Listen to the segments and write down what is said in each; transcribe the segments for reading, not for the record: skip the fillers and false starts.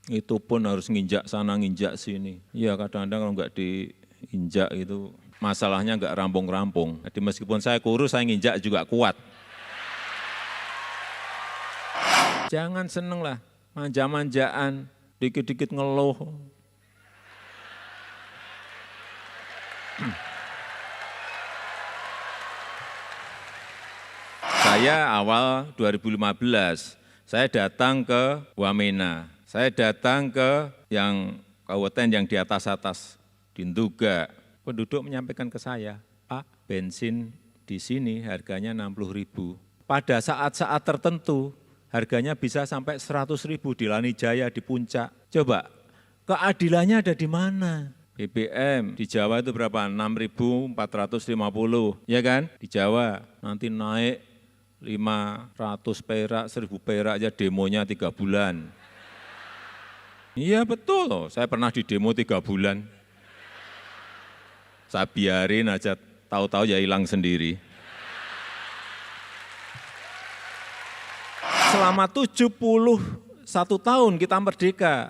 Itu pun harus nginjak sana, nginjak sini. Ya kadang-kadang kalau nggak diinjak itu masalahnya nggak rampung-rampung. Jadi meskipun saya kurus, saya nginjak juga kuat. Jangan seneng lah, manja-manjaan, dikit-dikit ngeluh. Saya awal 2015, saya datang ke Wamena, saya datang ke yang kabupaten yang di atas-atas, di Nduga. Penduduk menyampaikan ke saya, Pak, bensin di sini harganya 60.000. Pada saat-saat tertentu, harganya bisa sampai 100.000 di Lanijaya, di Puncak. Coba, keadilannya ada di mana? BBM di Jawa itu berapa? 6.450, ya kan? Di Jawa nanti naik 500 perak, 1.000 perak aja demonya 3 bulan. Iya betul loh, saya pernah di demo 3 bulan. Saya biarin aja, tahu-tahu ya hilang sendiri. Selama 71 tahun kita merdeka,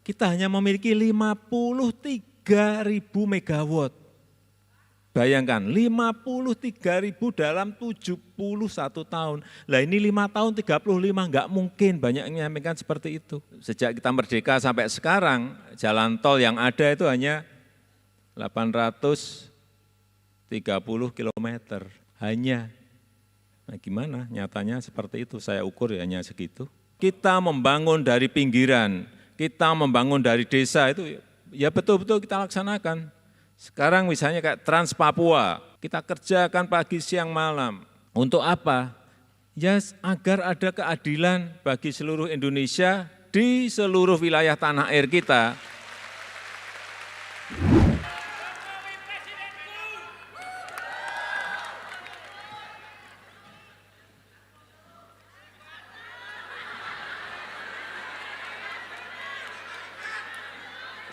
kita hanya memiliki 53.000 megawatt. Bayangkan, 53.000 dalam 71 tahun. Lah ini 5 tahun 35, enggak mungkin banyak yang menyampaikan seperti itu. Sejak kita merdeka sampai sekarang, jalan tol yang ada itu hanya 830 kilometer. Hanya. Nah gimana nyatanya seperti itu, saya ukur ya hanya segitu. Kita membangun dari pinggiran, kita membangun dari desa itu ya betul-betul kita laksanakan. Sekarang misalnya kayak Trans Papua, kita kerjakan pagi, siang, malam. Untuk apa? Ya agar ada keadilan bagi seluruh Indonesia di seluruh wilayah tanah air kita.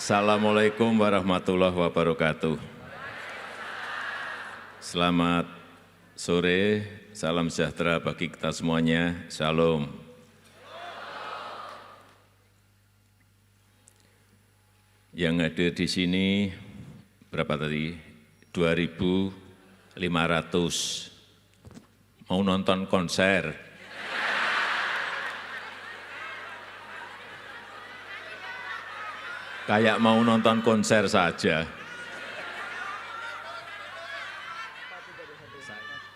Assalamualaikum warahmatullahi wabarakatuh. Selamat sore, salam sejahtera bagi kita semuanya, shalom. Yang hadir di sini berapa tadi? 2.500. Mau nonton konser? Kayak mau nonton konser saja.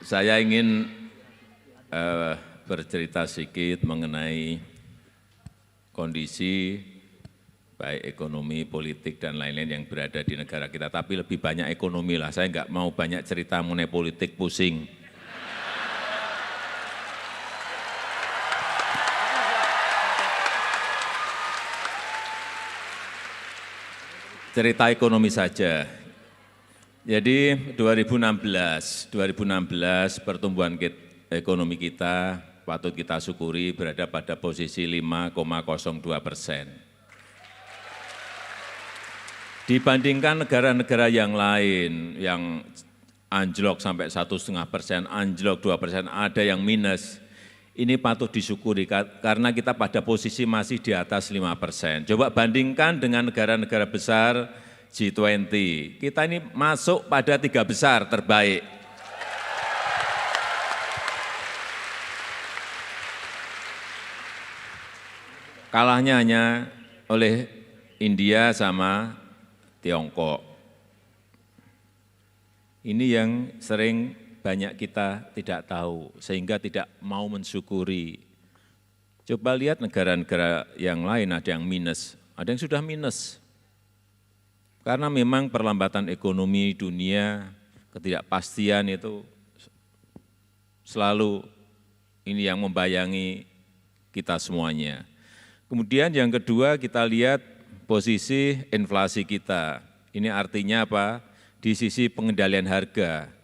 Saya ingin bercerita sedikit mengenai kondisi baik ekonomi, politik, dan lain-lain yang berada di negara kita. Tapi lebih banyak ekonomi lah, saya nggak mau banyak cerita mengenai politik, pusing. Cerita ekonomi saja. Jadi 2016 pertumbuhan ekonomi kita patut kita syukuri berada pada posisi 5,02%. Dibandingkan negara-negara yang lain yang anjlok sampai 1,5%, anjlok 2%, ada yang minus. Ini patut disyukuri karena kita pada posisi masih di atas 5%. Coba bandingkan dengan negara-negara besar G20, kita ini masuk pada 3 besar terbaik. Kalahnya hanya oleh India sama Tiongkok. Ini yang sering banyak kita tidak tahu, sehingga tidak mau mensyukuri. Coba lihat negara-negara yang lain, ada yang minus, ada yang sudah minus. Karena memang perlambatan ekonomi dunia, ketidakpastian itu selalu ini yang membayangi kita semuanya. Kemudian yang kedua kita lihat posisi inflasi kita. Ini artinya apa? Di sisi pengendalian harga.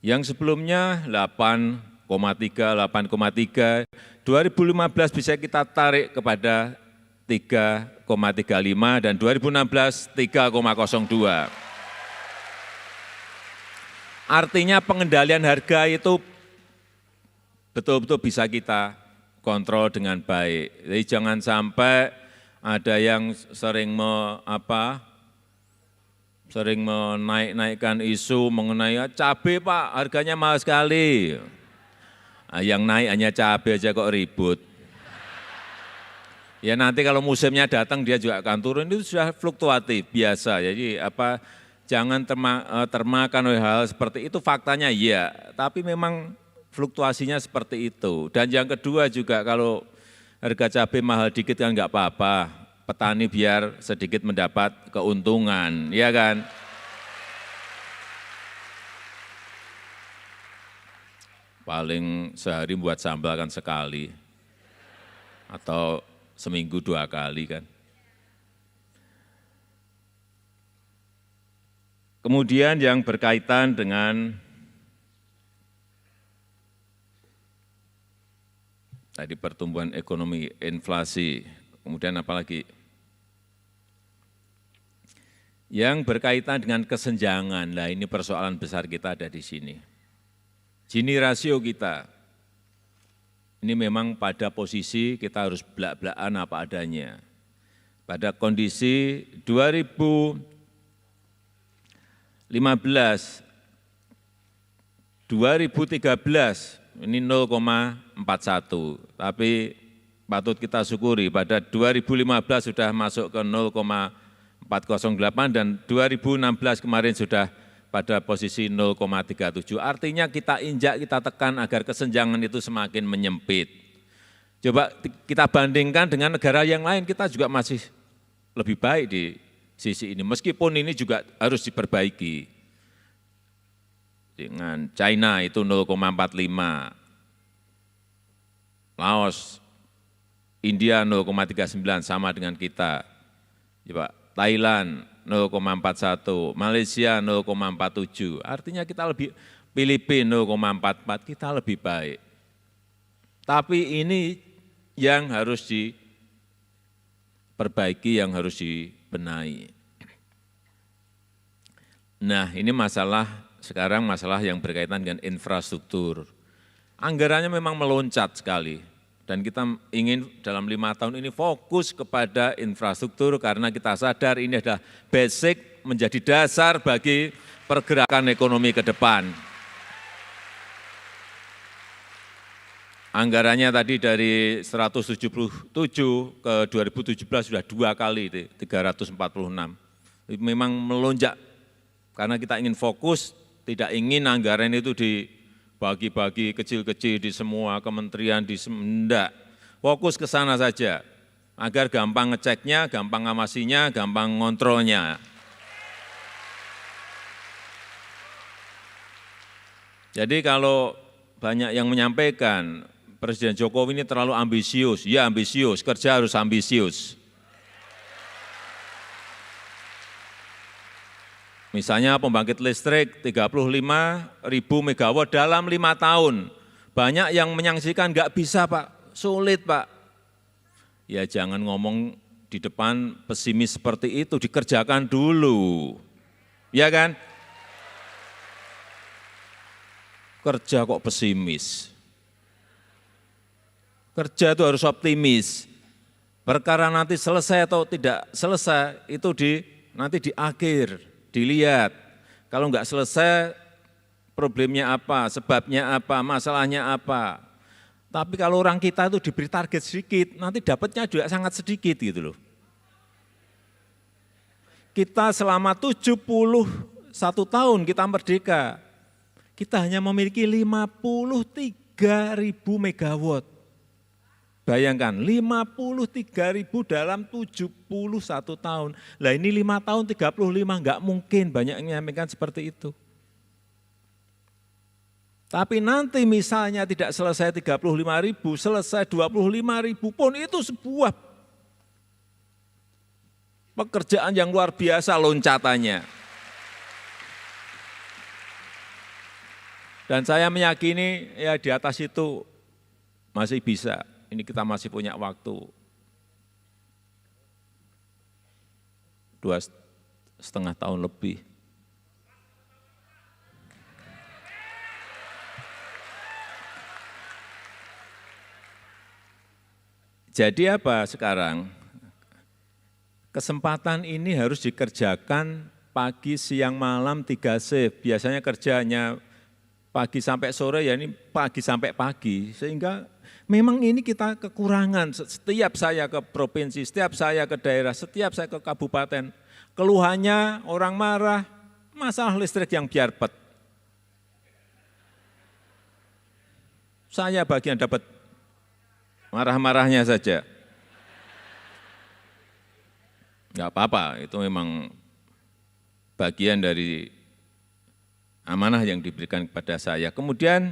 Yang sebelumnya 8,3, 2015 bisa kita tarik kepada 3,35 dan 2016 3,02. Artinya pengendalian harga itu betul-betul bisa kita kontrol dengan baik. Jadi jangan sampai ada yang sering menaik-naikkan isu mengenai cabai Pak, harganya mahal sekali. Nah, yang naik hanya cabai aja kok ribut. Ya nanti kalau musimnya datang dia juga akan turun, itu sudah fluktuatif, biasa. Jadi jangan termakan oleh hal seperti itu, faktanya iya, tapi memang fluktuasinya seperti itu. Dan yang kedua juga kalau harga cabai mahal dikit kan enggak apa-apa, petani biar sedikit mendapat keuntungan, ya kan? Paling sehari buat sambal kan sekali, atau seminggu 2 kali kan. Kemudian yang berkaitan dengan tadi pertumbuhan ekonomi, inflasi, kemudian apalagi yang berkaitan dengan kesenjangan. Nah, ini persoalan besar kita ada di sini. Gini rasio kita, ini memang pada posisi kita harus belak-belakan apa adanya. Pada kondisi 2015, 2013 ini 0,41, tapi patut kita syukuri pada 2015 sudah masuk ke 0,408 dan 2016 kemarin sudah pada posisi 0,37. Artinya kita injak, kita tekan agar kesenjangan itu semakin menyempit. Coba kita bandingkan dengan negara yang lain, kita juga masih lebih baik di sisi ini. Meskipun ini juga harus diperbaiki. Dengan China itu 0,45, Laos, India 0,39 sama dengan kita. Coba Thailand 0,41, Malaysia 0,47, artinya kita lebih, Filipina 0,44, kita lebih baik. Tapi ini yang harus diperbaiki, yang harus dibenahi. Nah, ini sekarang masalah yang berkaitan dengan infrastruktur. Anggarannya memang meloncat sekali. Dan kita ingin dalam 5 tahun ini fokus kepada infrastruktur karena kita sadar ini adalah basic, menjadi dasar bagi pergerakan ekonomi ke depan. Anggarannya tadi dari 177 ke 2017 sudah 2 kali, 346. Memang melonjak karena kita ingin fokus, tidak ingin anggaran itu dibagi-bagi kecil-kecil di semua kementerian, enggak. Fokus ke sana saja, agar gampang ngeceknya, gampang ngawasinya, gampang ngontrolnya. Jadi kalau banyak yang menyampaikan, Presiden Jokowi ini terlalu ambisius, ya ambisius, kerja harus ambisius. Misalnya pembangkit listrik 35.000 megawatt dalam 5 tahun. Banyak yang menyaksikan nggak bisa Pak, sulit Pak. Ya jangan ngomong di depan pesimis seperti itu, dikerjakan dulu. Ya kan? Kerja kok pesimis. Kerja itu harus optimis. Perkara nanti selesai atau tidak selesai itu nanti di akhir. Dilihat, kalau enggak selesai problemnya apa, sebabnya apa, masalahnya apa. Tapi kalau orang kita itu diberi target sedikit, nanti dapatnya juga sangat sedikit gitu loh. Kita selama 71 tahun kita merdeka, kita hanya memiliki 53.000 megawatt. Bayangkan, 53.000 dalam 71 tahun. Lah ini 5 tahun 35, enggak mungkin banyak yang menyampaikan seperti itu. Tapi nanti misalnya tidak selesai 35.000, selesai 25.000 pun itu sebuah pekerjaan yang luar biasa loncatannya. Dan saya meyakini ya di atas itu masih bisa. Ini kita masih punya waktu 2,5 tahun lebih. Jadi apa sekarang? Kesempatan ini harus dikerjakan pagi, siang, malam, 3 shift. Biasanya kerjanya pagi sampai sore, ya ini pagi sampai pagi. Sehingga memang ini kita kekurangan. Setiap saya ke provinsi, setiap saya ke daerah, setiap saya ke kabupaten, keluhannya orang marah, masalah listrik yang biarpet. Saya bagian dapat marah-marahnya saja. Enggak apa-apa, itu memang bagian dari amanah yang diberikan kepada saya. Kemudian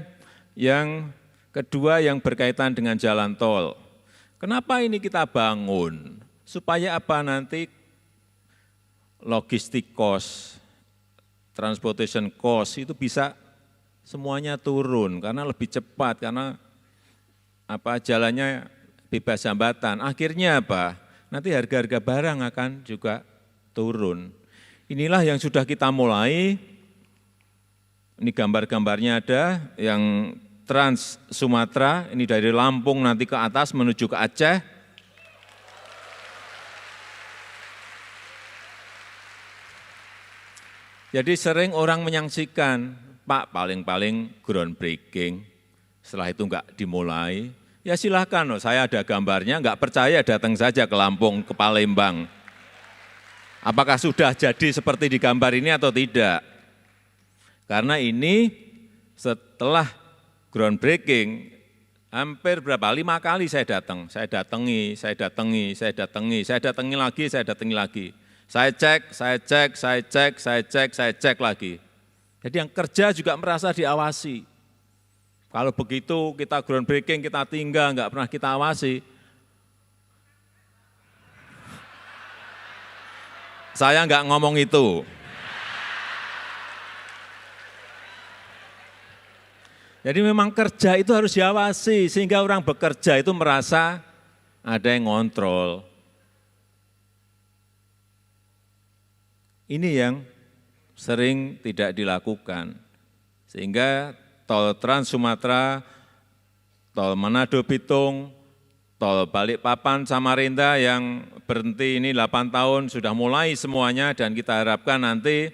yang kedua yang berkaitan dengan jalan tol. Kenapa ini kita bangun? Supaya apa nanti logistik cost, transportation cost itu bisa semuanya turun karena lebih cepat, karena apa jalannya bebas hambatan. Akhirnya apa? Nanti harga-harga barang akan juga turun. Inilah yang sudah kita mulai, ini gambar-gambarnya ada, yang Trans Sumatera, ini dari Lampung nanti ke atas menuju ke Aceh. Jadi sering orang menyaksikan, Pak paling-paling groundbreaking, setelah itu enggak dimulai, ya silahkan, saya ada gambarnya, enggak percaya datang saja ke Lampung, ke Palembang. Apakah sudah jadi seperti di gambar ini atau tidak? Karena ini setelah groundbreaking, hampir berapa? 5 kali saya datang, saya datangi lagi. Saya cek lagi. Jadi yang kerja juga merasa diawasi. Kalau begitu kita groundbreaking, kita tinggal, enggak pernah kita awasi. Saya enggak ngomong itu. Jadi memang kerja itu harus diawasi, sehingga orang bekerja itu merasa ada yang ngontrol. Ini yang sering tidak dilakukan. Sehingga tol Trans Sumatera, tol Manado Bitung, tol Balikpapan Samarinda yang berhenti ini 8 tahun sudah mulai semuanya, dan kita harapkan nanti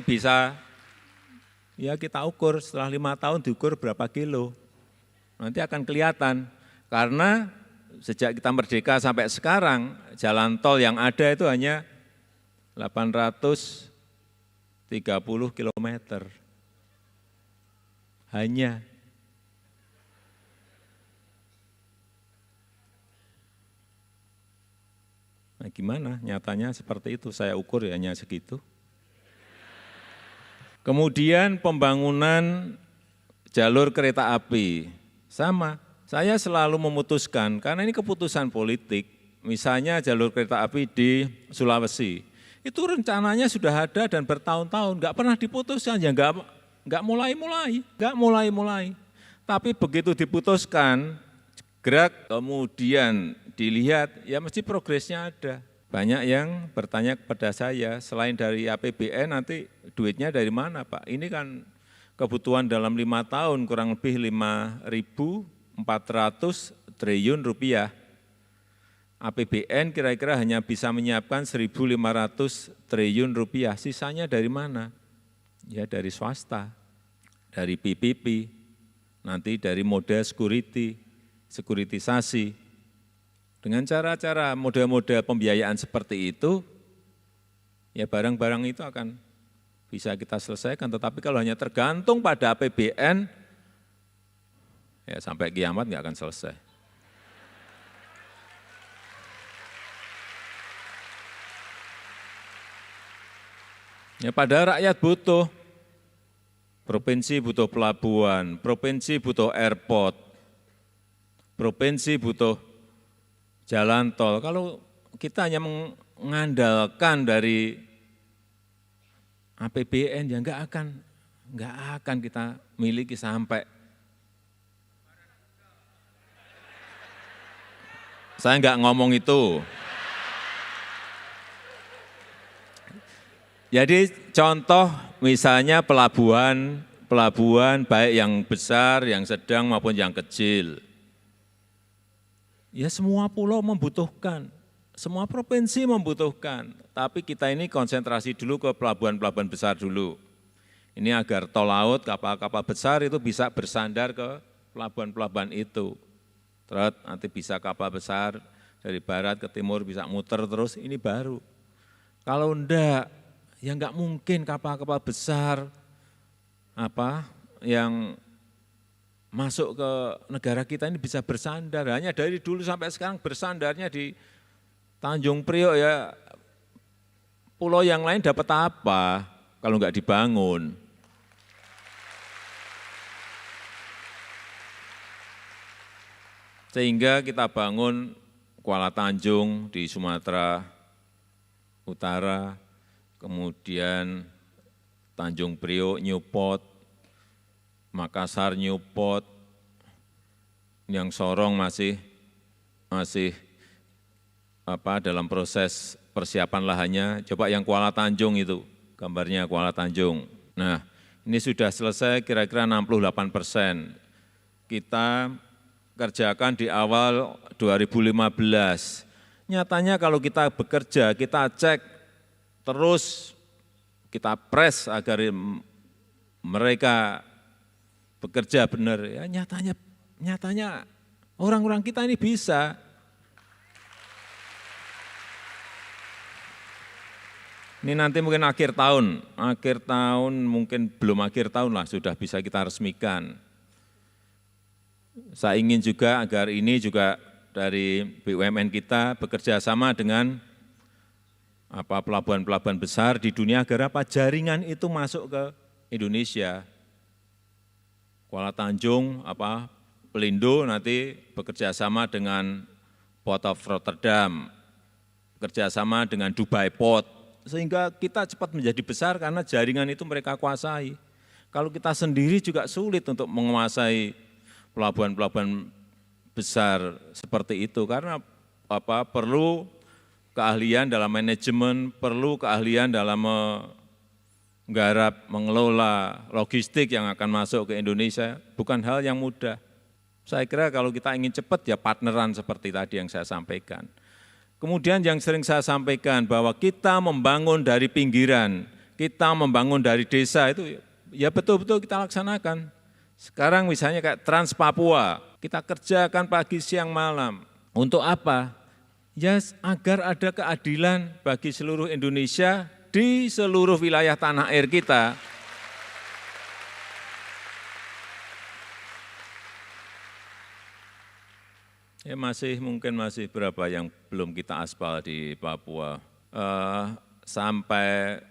bisa, ya kita ukur setelah 5 tahun diukur berapa kilo. Nanti akan kelihatan, karena sejak kita merdeka sampai sekarang, jalan tol yang ada itu hanya 830 kilometer. Hanya. Nah gimana nyatanya seperti itu, saya ukur ya hanya segitu. Kemudian pembangunan jalur kereta api, sama. Saya selalu memutuskan, karena ini keputusan politik, misalnya jalur kereta api di Sulawesi, itu rencananya sudah ada dan bertahun-tahun, enggak pernah diputuskan, ya enggak mulai-mulai. Tapi begitu diputuskan, gerak, kemudian dilihat, ya mesti progresnya ada. Banyak yang bertanya kepada saya, selain dari APBN nanti duitnya dari mana Pak? Ini kan kebutuhan dalam 5 tahun kurang lebih 5.400 triliun rupiah. APBN kira-kira hanya bisa menyiapkan 1.500 triliun rupiah, sisanya dari mana? Ya dari swasta, dari PPP, nanti dari model sekuritisasi. Dengan cara-cara model-model pembiayaan seperti itu, ya barang-barang itu akan bisa kita selesaikan. Tetapi kalau hanya tergantung pada APBN, ya sampai kiamat nggak akan selesai. Ya pada rakyat butuh, provinsi butuh pelabuhan, provinsi butuh airport, provinsi butuh jalan tol. Kalau kita hanya mengandalkan dari APBN, ya enggak akan kita miliki sampai. Saya enggak ngomong itu. Jadi contoh misalnya pelabuhan pelabuhan baik yang besar, yang sedang maupun yang kecil. Ya semua pulau membutuhkan, semua provinsi membutuhkan, tapi kita ini konsentrasi dulu ke pelabuhan-pelabuhan besar dulu. Ini agar tol laut, kapal-kapal besar itu bisa bersandar ke pelabuhan-pelabuhan itu. Terus nanti bisa kapal besar dari barat ke timur bisa muter terus, ini baru. Kalau enggak, ya enggak mungkin kapal-kapal besar yang masuk ke negara kita ini bisa bersandar. Hanya dari dulu sampai sekarang bersandarnya di Tanjung Priok ya, pulau yang lain dapat apa kalau enggak dibangun? Sehingga kita bangun Kuala Tanjung di Sumatera Utara, kemudian Tanjung Priok, Newport, Makassar, Newport, yang Sorong masih dalam proses persiapan lahannya. Coba yang Kuala Tanjung itu, gambarnya Kuala Tanjung. Nah, ini sudah selesai kira-kira 68%. Kita kerjakan di awal 2015. Nyatanya kalau kita bekerja, kita cek terus, kita press agar mereka bekerja benar. Ya nyatanya orang-orang kita ini bisa. Ini nanti mungkin akhir tahun mungkin belum akhir tahun lah sudah bisa kita resmikan. Saya ingin juga agar ini juga dari BUMN kita bekerja sama dengan pelabuhan-pelabuhan besar di dunia agar jaringan itu masuk ke Indonesia. Kuala Tanjung, Pelindo nanti bekerja sama dengan Port of Rotterdam, bekerja sama dengan Dubai Port, sehingga kita cepat menjadi besar karena jaringan itu mereka kuasai. Kalau kita sendiri juga sulit untuk menguasai pelabuhan-pelabuhan besar seperti itu karena perlu keahlian dalam manajemen, perlu keahlian dalam menggarap, mengelola logistik yang akan masuk ke Indonesia, bukan hal yang mudah. Saya kira kalau kita ingin cepat ya partneran seperti tadi yang saya sampaikan. Kemudian yang sering saya sampaikan bahwa kita membangun dari pinggiran, kita membangun dari desa itu ya betul-betul kita laksanakan. Sekarang misalnya kayak Trans Papua, kita kerjakan pagi, siang, malam. Untuk apa? Ya agar ada keadilan bagi seluruh Indonesia di seluruh wilayah tanah air kita. Ya mungkin masih berapa yang belum kita aspal di Papua. Sampai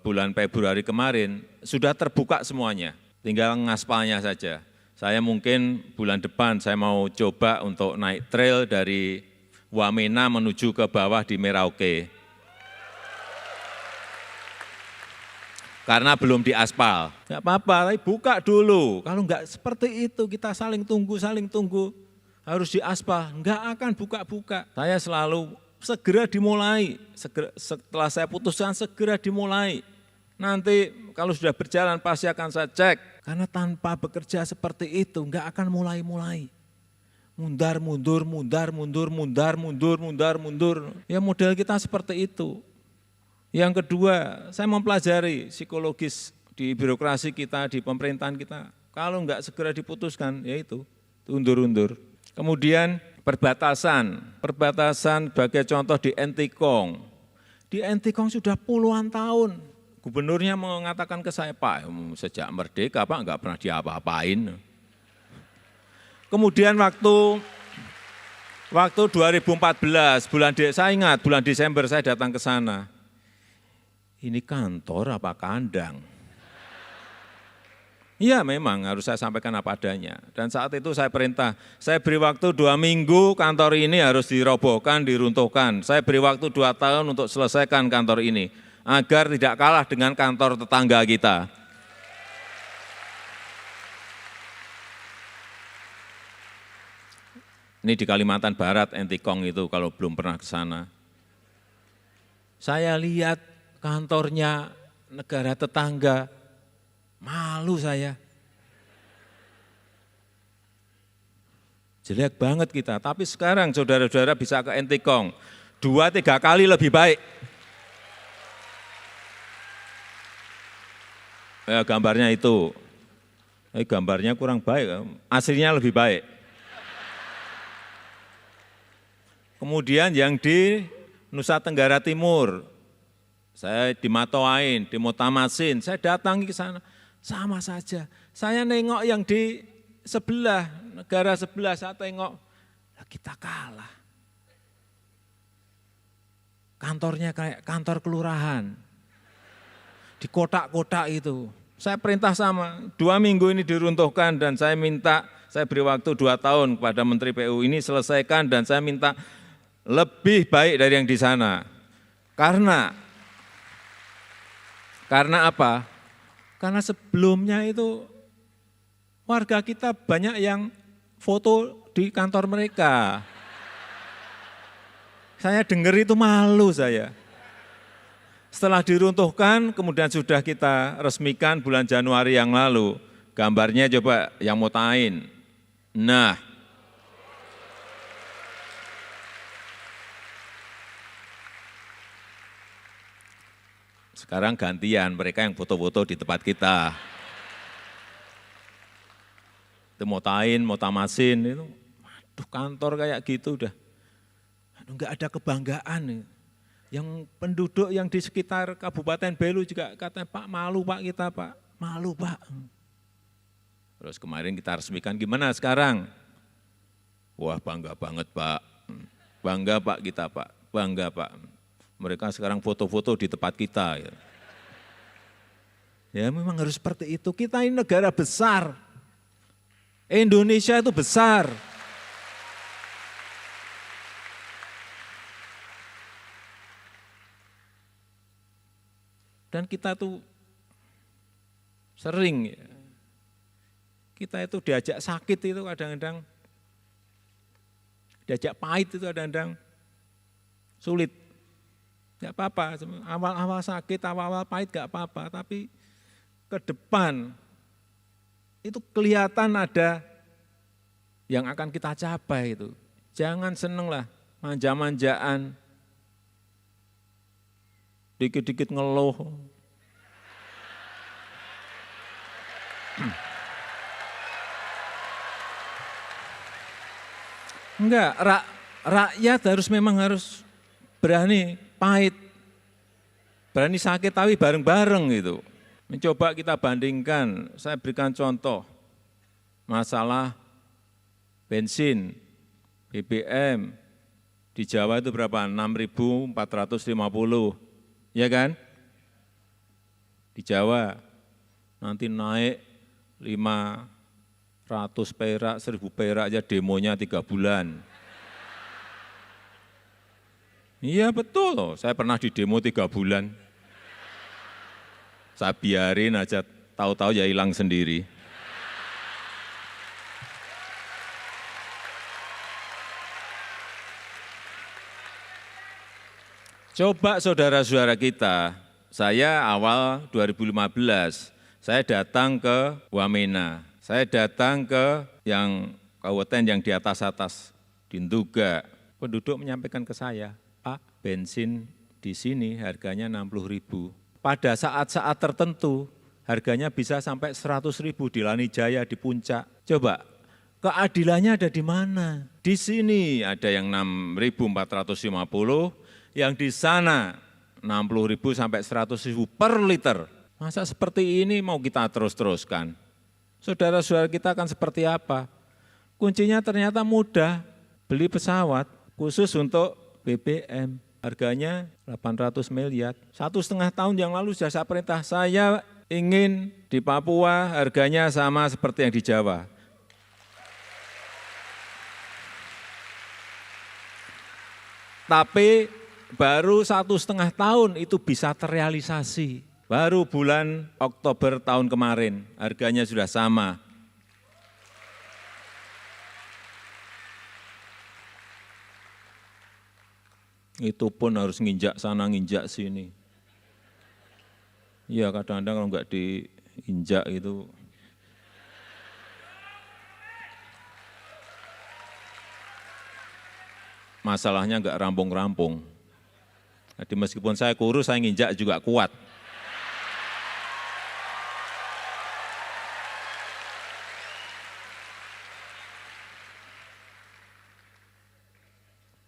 bulan Februari kemarin sudah terbuka semuanya. Tinggal ngaspalnya saja. Saya mungkin bulan depan saya mau coba untuk naik trail dari Wamena menuju ke bawah di Merauke. Karena belum diaspal. Enggak apa-apa, tapi buka dulu. Kalau enggak seperti itu kita saling tunggu, harus diaspal, enggak akan buka-buka. Saya selalu segera dimulai, setelah saya putuskan segera dimulai. Nanti kalau sudah berjalan pasti akan saya cek, karena tanpa bekerja seperti itu enggak akan mulai-mulai. Mundur. Ya model kita seperti itu. Yang kedua, saya mempelajari psikologis di birokrasi kita, di pemerintahan kita. Kalau enggak segera diputuskan, ya itu, undur-undur. Kemudian perbatasan sebagai contoh di Entikong. Di Entikong sudah puluhan tahun. Gubernurnya mengatakan ke saya, Pak, sejak merdeka Pak enggak pernah diapa-apain. Kemudian waktu 2014, saya ingat bulan Desember saya datang ke sana. Ini kantor apa kandang? Iya memang harus saya sampaikan apa adanya. Dan saat itu saya perintah, saya beri waktu 2 minggu kantor ini harus dirobohkan, diruntuhkan. Saya beri waktu 2 tahun untuk selesaikan kantor ini, agar tidak kalah dengan kantor tetangga kita. Ini di Kalimantan Barat, Entikong itu kalau belum pernah ke sana. Saya lihat kantornya negara tetangga, Malu saya. Jelek banget kita, tapi sekarang saudara-saudara bisa ke Entikong, 2-3 kali lebih baik. Ya, gambarnya itu, gambarnya kurang baik, aslinya lebih baik. Kemudian yang di Nusa Tenggara Timur, saya di Matoain, di Motamasin, saya datangi ke sana, sama saja. Saya nengok yang di sebelah, negara sebelah, saya tengok, kita kalah. Kantornya kayak kantor kelurahan, di kotak-kotak itu. Saya perintah sama, 2 minggu ini diruntuhkan dan saya minta, saya beri waktu 2 tahun kepada Menteri PU ini selesaikan dan saya minta lebih baik dari yang di sana. Karena apa? Karena sebelumnya itu warga kita banyak yang foto di kantor mereka. Saya dengar itu malu saya. Setelah diruntuhkan, kemudian sudah kita resmikan bulan Januari yang lalu. Gambarnya coba yang Motain. Nah, sekarang gantian mereka yang foto-foto di tempat kita. Itu Motain, Motamasin, itu, aduh kantor kayak gitu udah. Enggak ada kebanggaan. Yang penduduk yang di sekitar Kabupaten Belu juga katanya, Pak malu Pak kita Pak, malu Pak. Terus kemarin kita resmikan, gimana sekarang? Wah bangga banget Pak, bangga Pak kita Pak, bangga Pak. Mereka sekarang foto-foto di tempat kita. Ya memang harus seperti itu, kita ini negara besar, Indonesia itu besar. Dan kita tuh sering, kita itu diajak sakit itu kadang-kadang, diajak pahit itu kadang-kadang sulit. Enggak apa-apa, awal-awal sakit, awal-awal pahit enggak apa-apa, tapi ke depan itu kelihatan ada yang akan kita capai itu. Jangan senenglah manja-manjaan, dikit-dikit ngeluh. Enggak, rakyat memang harus berani pahit, berani sakit tapi bareng-bareng gitu. Mencoba kita bandingkan, saya berikan contoh, masalah bensin, BBM, di Jawa itu berapa? 6.450. Ya kan? Di Jawa nanti naik 500 perak, 1.000 perak aja demonya 3 bulan. Iya betul loh, saya pernah di demo 3 bulan. Saya biarin aja, tahu-tahu ya hilang sendiri. Coba saudara-saudara kita, saya awal 2015, saya datang ke Wamena, saya datang ke yang kabupaten yang di atas-atas, di Nduga. Penduduk menyampaikan ke saya, Pak, bensin di sini harganya 60.000. Pada saat-saat tertentu, harganya bisa sampai 100.000 di Lanijaya, di Puncak. Coba, keadilannya ada di mana? Di sini ada yang 6.450, yang di sana 60.000 sampai 100.000 per liter. Masa seperti ini mau kita terus-teruskan? Saudara-saudara kita akan seperti apa? Kuncinya ternyata mudah, beli pesawat khusus untuk BBM. Harganya 800 miliar. 1,5 tahun yang lalu sudah saya perintah, saya ingin di Papua harganya sama seperti yang di Jawa. Tapi baru 1,5 tahun itu bisa terrealisasi. Baru bulan Oktober tahun kemarin, harganya sudah sama. Itu pun harus nginjak sana, nginjak sini. Ya kadang-kadang kalau enggak injak itu. Masalahnya enggak rampung-rampung. Jadi meskipun saya kurus, saya nginjak juga kuat.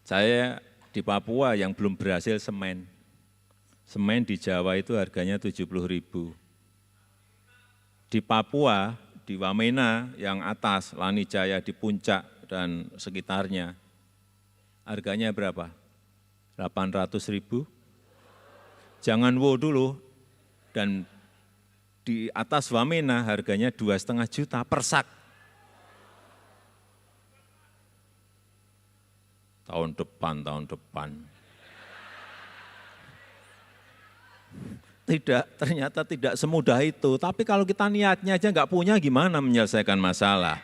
Saya di Papua yang belum berhasil semen. Semen di Jawa itu harganya 70.000. Di Papua, di Wamena yang atas, Lanijaya di puncak dan sekitarnya, harganya berapa? 800.000. Jangan wo dulu, dan di atas Wamena harganya 2,5 juta per sak. Tahun depan. Ternyata tidak semudah itu. Tapi kalau kita niatnya aja nggak punya, gimana menyelesaikan masalah?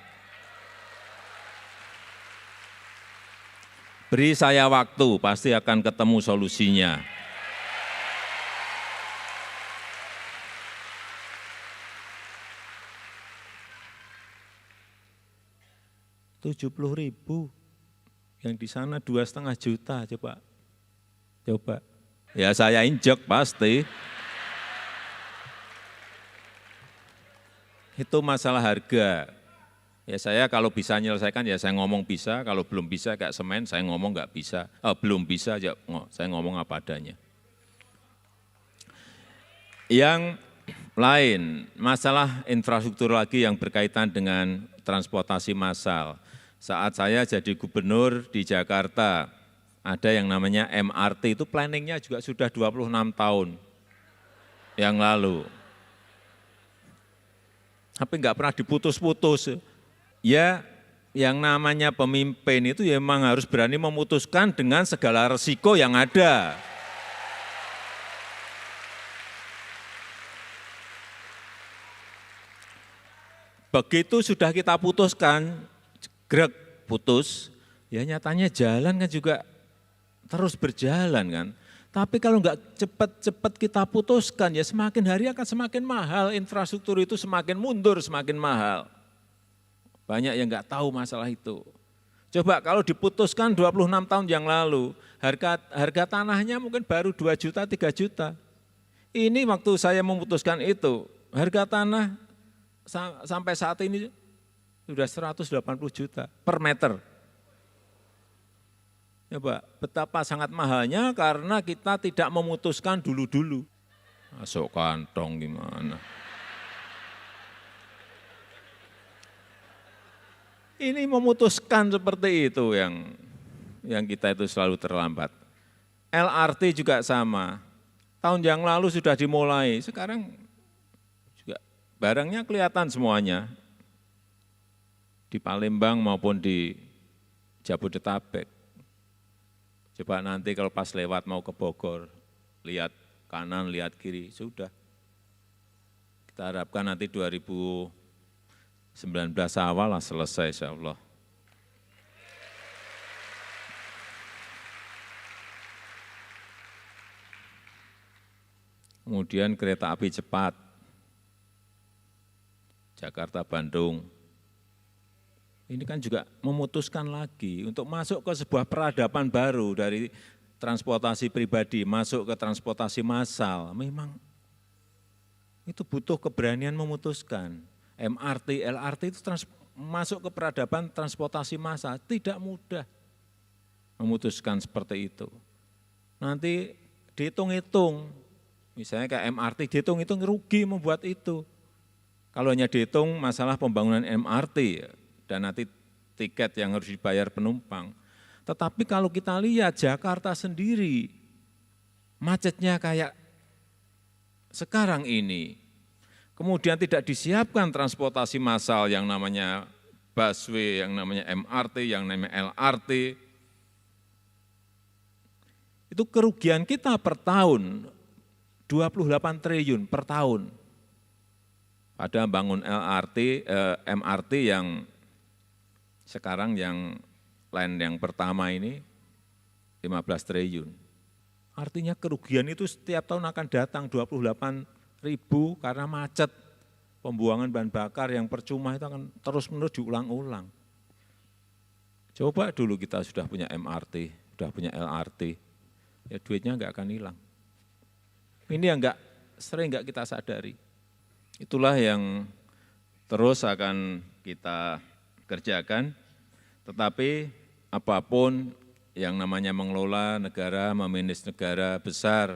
Beri saya waktu, pasti akan ketemu solusinya. Rp70.000. Yang di sana 2,5 juta, coba. Ya saya injek pasti. Itu masalah harga. Ya saya kalau bisa menyelesaikan ya saya ngomong bisa, kalau belum bisa kayak semen saya ngomong nggak bisa, belum bisa ya saya ngomong apa adanya. Yang lain, masalah infrastruktur lagi yang berkaitan dengan transportasi massal. Saat saya jadi gubernur di Jakarta, ada yang namanya MRT, itu planningnya juga sudah 26 tahun yang lalu. Tapi enggak pernah diputus-putus. Ya, yang namanya pemimpin itu ya memang harus berani memutuskan dengan segala resiko yang ada. Begitu sudah kita putuskan, grek putus, ya nyatanya jalan kan juga terus berjalan kan. Tapi kalau enggak cepat-cepat kita putuskan, ya semakin hari akan semakin mahal, infrastruktur itu semakin mundur, semakin mahal. Banyak yang enggak tahu masalah itu. Coba kalau diputuskan 26 tahun yang lalu, harga tanahnya mungkin baru 2 juta, 3 juta. Ini waktu saya memutuskan itu, harga tanah sampai saat ini sudah 180 juta per meter. Ya Pak, betapa sangat mahalnya karena kita tidak memutuskan dulu-dulu. Masuk kantong gimana. Ini memutuskan seperti itu yang kita itu selalu terlambat. LRT juga sama. Tahun yang lalu sudah dimulai, sekarang juga barangnya kelihatan semuanya. Di Palembang maupun di Jabodetabek. Coba nanti kalau pas lewat mau ke Bogor, lihat kanan, lihat kiri, sudah. Kita harapkan nanti 2019 awal lah selesai insya Allah. Kemudian kereta api cepat, Jakarta-Bandung. Ini kan juga memutuskan lagi untuk masuk ke sebuah peradaban baru dari transportasi pribadi, masuk ke transportasi massal. Memang itu butuh keberanian memutuskan. MRT, LRT itu masuk ke peradaban transportasi massal, tidak mudah memutuskan seperti itu. Nanti dihitung-hitung, misalnya kayak MRT, dihitung-hitung rugi membuat itu. Kalau hanya dihitung masalah pembangunan MRT, dan nanti tiket yang harus dibayar penumpang. Tetapi kalau kita lihat Jakarta sendiri, macetnya kayak sekarang ini, kemudian tidak disiapkan transportasi massal yang namanya busway, yang namanya MRT, yang namanya LRT, itu kerugian kita per tahun 28 triliun per tahun. Pada bangun MRT yang sekarang yang line yang pertama ini 15 triliun. Artinya kerugian itu setiap tahun akan datang 28.000 karena macet. pembuangan bahan bakar yang percuma itu akan terus-menerus diulang-ulang. Coba dulu kita sudah punya MRT, sudah punya LRT, ya duitnya nggak akan hilang. Ini yang sering nggak kita sadari. Itulah yang terus akan kita kerjakan, tetapi apapun yang namanya mengelola negara, memanage negara besar,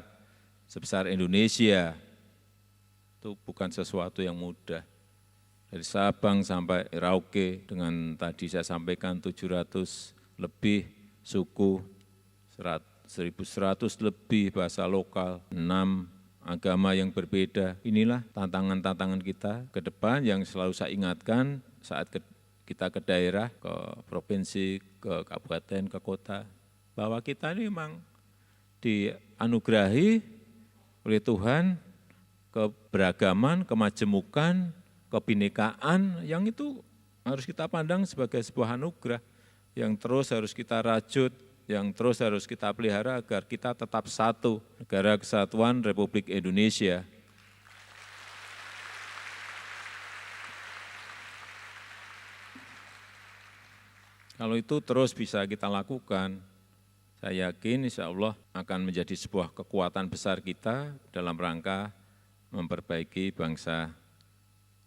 sebesar Indonesia, itu bukan sesuatu yang mudah. Dari Sabang sampai Merauke dengan tadi saya sampaikan 700 lebih suku, 1.100 lebih bahasa lokal, 6 agama yang berbeda. Inilah tantangan-tantangan kita ke depan yang selalu saya ingatkan saat kita ke daerah, ke provinsi, ke kabupaten, ke kota, bahwa kita ini memang dianugerahi oleh Tuhan keberagaman, kemajemukan, kebinekaan yang itu harus kita pandang sebagai sebuah anugerah yang terus harus kita rajut, yang terus harus kita pelihara agar kita tetap satu, Negara Kesatuan Republik Indonesia. Kalau itu terus bisa kita lakukan, saya yakin insya Allah akan menjadi sebuah kekuatan besar kita dalam rangka memperbaiki bangsa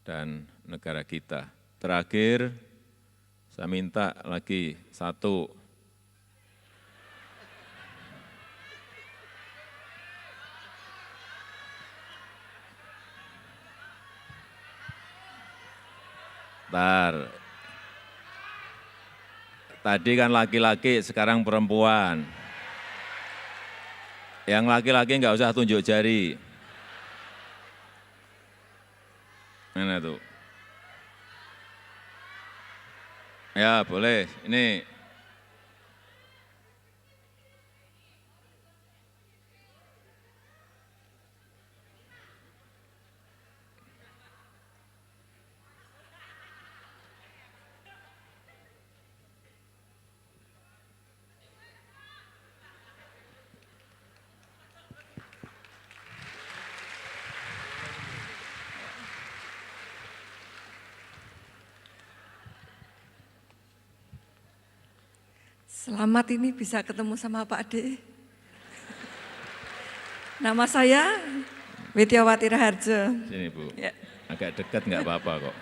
dan negara kita. Terakhir, saya minta lagi satu. Tadi kan laki-laki, sekarang perempuan. Yang laki-laki enggak usah tunjuk jari. Mana tuh? Ya boleh, ini. Selamat ini bisa ketemu sama Pak Ade. Nama saya Widyawati Raharjo. Sini Bu, Ya. agak dekat nggak apa-apa kok.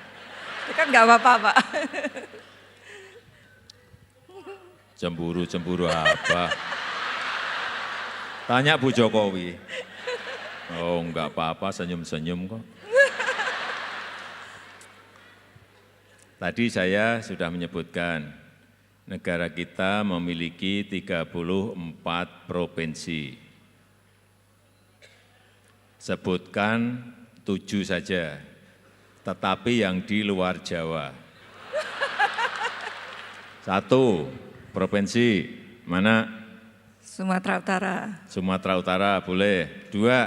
Kan nggak apa-apa Pak. Cemburu-cemburu apa? Tanya Bu Jokowi. Oh enggak apa-apa, senyum-senyum kok. Tadi saya sudah menyebutkan, negara kita memiliki 34 provinsi. Sebutkan 7 saja, tetapi yang di luar Jawa. 1, provinsi mana? Sumatera Utara. Sumatera Utara, boleh. 2,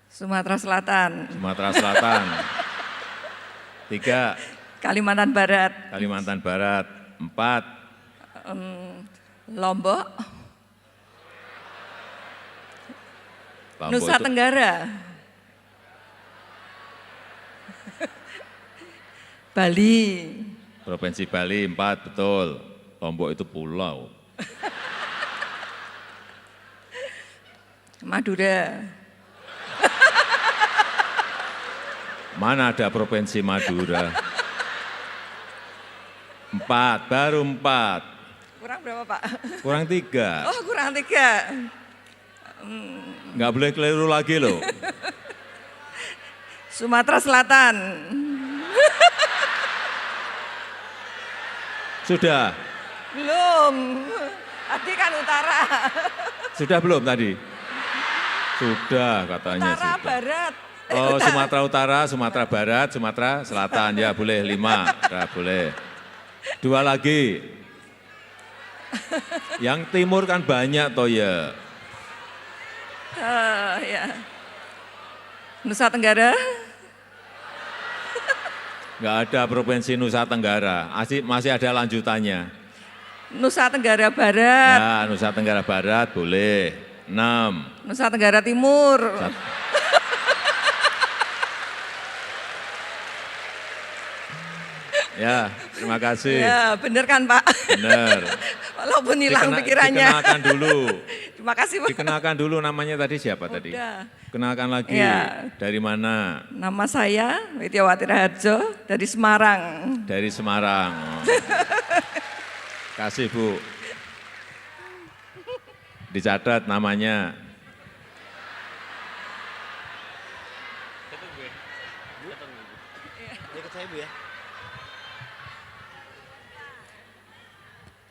Sumatera Selatan. Sumatera Selatan. 3, Kalimantan Barat. Kalimantan Barat. 4, Lombok. Lombok Nusa itu Tenggara. Bali. Provinsi Bali 4, betul. Lombok itu pulau. Madura. Mana ada Provinsi Madura? 4, baru 4. Kurang berapa Pak? Kurang 3. Oh kurang 3. Nggak boleh keliru lagi loh. Sumatera Selatan. Sudah? Belum. Tadi kan utara. Sudah belum tadi? Sudah katanya Utara sudah. Barat. Oh Sumatera Utara, Sumatera Barat, Sumatera Selatan. Ya boleh 5, ya, boleh. 2 lagi. Yang timur kan banyak toh ya. Ya. Nusa Tenggara. Nggak ada Provinsi Nusa Tenggara, masih ada lanjutannya. Nusa Tenggara Barat. Ya, Nusa Tenggara Barat boleh. 6. Nusa Tenggara Timur. Ya, terima kasih. Ya, bener kan Pak? Benar. Walaupun hilang pikirannya. Dikenalkan dulu. Terima kasih Pak. Dikenalkan dulu namanya tadi siapa tadi? Udah. Kenalkan lagi. Ya. Dari mana? Nama saya Widyawati Raharjo dari Semarang. Dari Semarang. Oh. Kasih Bu. Dicatat namanya.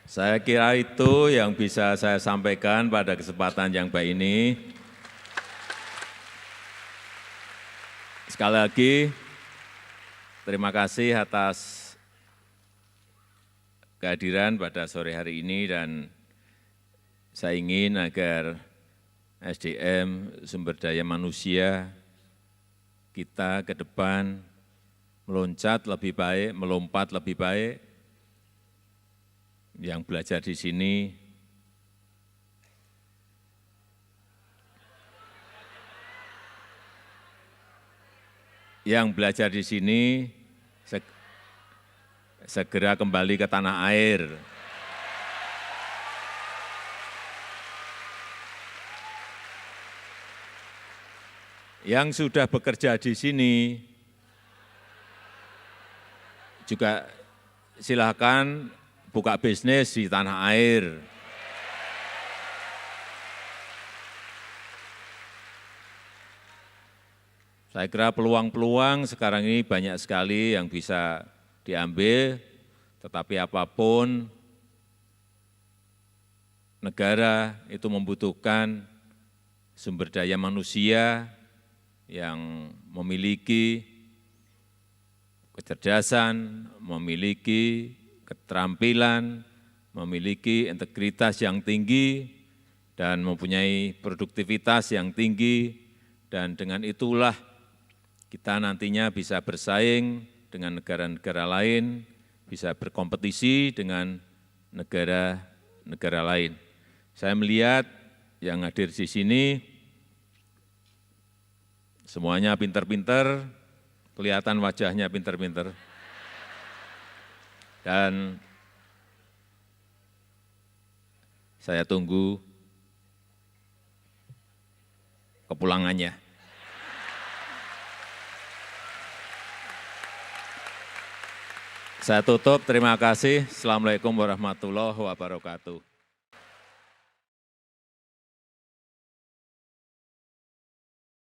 Saya kira itu yang bisa saya sampaikan pada kesempatan yang baik ini. Sekali lagi, terima kasih atas kehadiran pada sore hari ini dan saya ingin agar SDM, sumber daya manusia, kita ke depan meloncat lebih baik, melompat lebih baik. Yang belajar di sini segera kembali ke tanah air. Yang sudah bekerja di sini juga silakan buka bisnis di tanah air. Saya kira peluang-peluang sekarang ini banyak sekali yang bisa diambil, tetapi apapun negara itu membutuhkan sumber daya manusia yang memiliki kecerdasan, memiliki keterampilan, memiliki integritas yang tinggi, dan mempunyai produktivitas yang tinggi, dan dengan itulah kita nantinya bisa bersaing dengan negara-negara lain, bisa berkompetisi dengan negara-negara lain. Saya melihat yang hadir di sini, semuanya pinter-pinter, kelihatan wajahnya pinter-pinter. Dan saya tunggu kepulangannya. Saya tutup, terima kasih. Assalamualaikum warahmatullahi wabarakatuh.